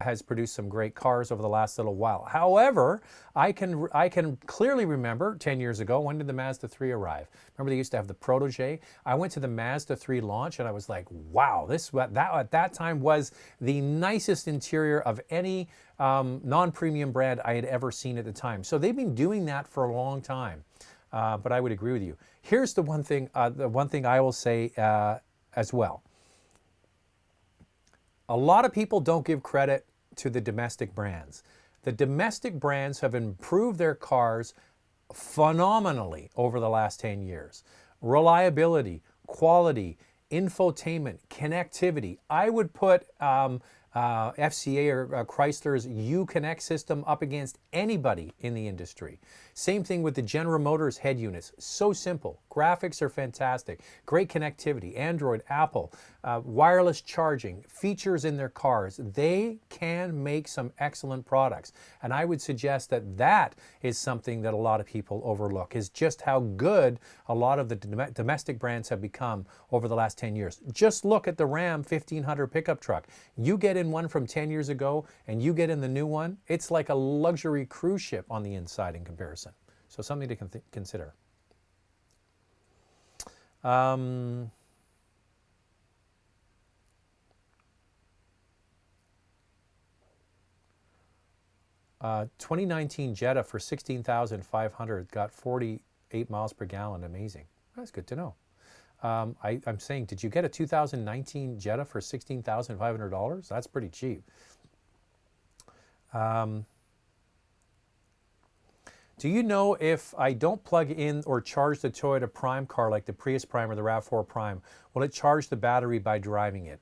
has produced some great cars over the last little while. However, I can clearly remember 10 years ago, when did the Mazda 3 arrive? Remember they used to have the Protege? I went to the Mazda 3 launch and I was like, wow, that at that time was the nicest interior of any non-premium brand I had ever seen at the time. So they've been doing that for a long time. But I would agree with you. Here's the one thing I will say as well. A lot of people don't give credit to the domestic brands. The domestic brands have improved their cars phenomenally over the last 10 years. Reliability, quality, infotainment, connectivity. I would put FCA or Chrysler's U-Connect system up against anybody in the industry. Same thing with the General Motors head units. So simple. Graphics are fantastic. Great connectivity. Android, Apple, wireless charging, features in their cars. They can make some excellent products. And I would suggest that that is something that a lot of people overlook, is just how good a lot of the domestic brands have become over the last 10 years. Just look at the Ram 1500 pickup truck. You get in one from 10 years ago and you get in the new one, it's like a luxury cruise ship on the inside in comparison. So something to consider. 2019 Jetta for $16,500 got 48 miles per gallon. Amazing. That's good to know. I'm saying, did you get a 2019 Jetta for $16,500? That's pretty cheap. Do you know if I don't plug in or charge the Toyota Prime car like the Prius Prime or the RAV4 Prime, will it charge the battery by driving it?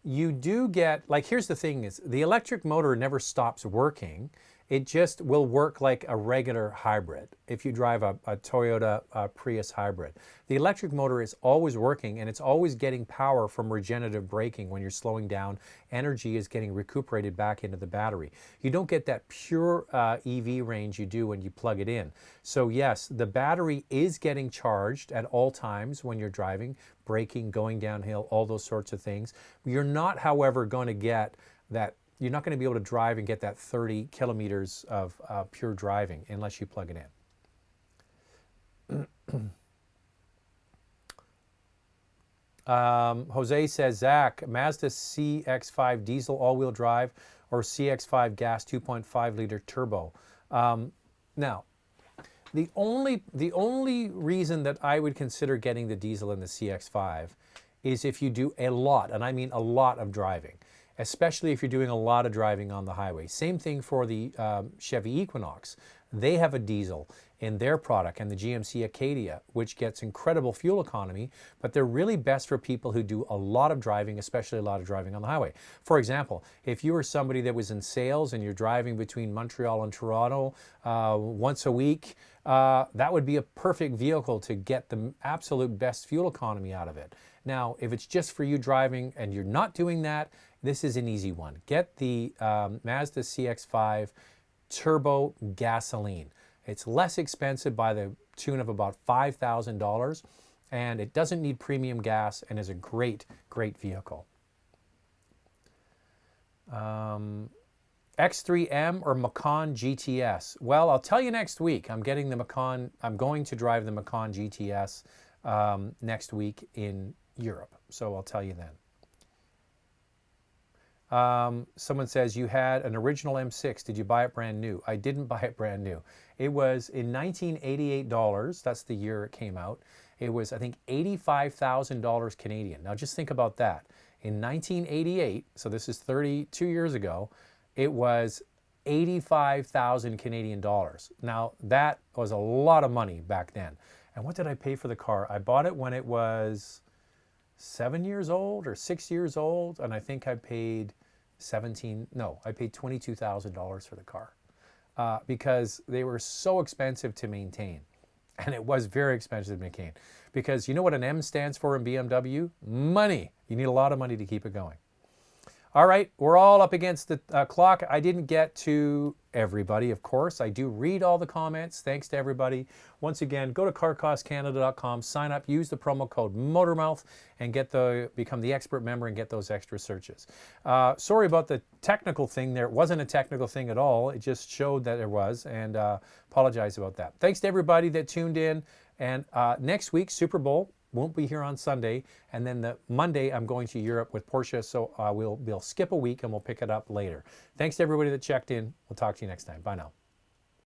You do get, like, here's the thing is, the electric motor never stops working. It just will work like a regular hybrid if you drive a Toyota Prius hybrid. The electric motor is always working and it's always getting power from regenerative braking. When you're slowing down, energy is getting recuperated back into the battery. You don't get that pure EV range you do when you plug it in. So yes, the battery is getting charged at all times when you're driving, braking, going downhill, all those sorts of things. You're not, however, going to get that. You're not going to be able to drive and get that 30 kilometers of pure driving unless you plug it in. Jose says, Zack, Mazda CX5 diesel all-wheel drive or CX5 gas 2.5 liter turbo. Now, the only reason that I would consider getting the diesel in the CX5 is if you do a lot, and I mean a lot of driving. especially if you're doing a lot of driving on the highway. Same thing for the Chevy Equinox. They have a diesel in their product, and the GMC Acadia, which gets incredible fuel economy, but they're really best for people who do a lot of driving, especially a lot of driving on the highway. For example, if you were somebody that was in sales and you're driving between Montreal and Toronto once a week, that would be a perfect vehicle to get the absolute best fuel economy out of it. Now, if it's just for you driving and you're not doing that, this is an easy one. Get the Mazda CX-5 turbo gasoline. It's less expensive by the tune of about $5,000, and it doesn't need premium gas and is a great, great vehicle. X3M or Macan GTS? Well, I'll tell you next week. I'm getting the Macan. I'm going to drive the Macan GTS next week in Europe, so I'll tell you then. Someone says, you had an original M6. Did you buy it brand new? I didn't buy it brand new. It was in $1988. That's the year it came out. It was, I think, $85,000 Canadian. Now just think about that. In 1988, so this is 32 years ago, it was 85,000 Canadian dollars. Now that was a lot of money back then. And what did I pay for the car? I bought it when it was 7 years old or 6 years old, and I think I paid I paid $22,000 for the car because they were so expensive to maintain. And it was very expensive to maintain because you know what an M stands for in BMW? Money. You need a lot of money to keep it going. All right, we're all up against the clock. I didn't get to everybody, of course. I do read all the comments. Thanks to everybody. Once again, go to carcostcanada.com, sign up, use the promo code MOTORMOUTH, and become the expert member and get those extra searches. Sorry about the technical thing there. It wasn't a technical thing at all. It just showed that there was, and apologize about that. Thanks to everybody that tuned in. And next week, Super Bowl. Won't be here on Sunday, and then the Monday I'm going to Europe with Porsche, so we'll skip a week and we'll pick it up later. Thanks to everybody that checked in. We'll talk to you next time. Bye now.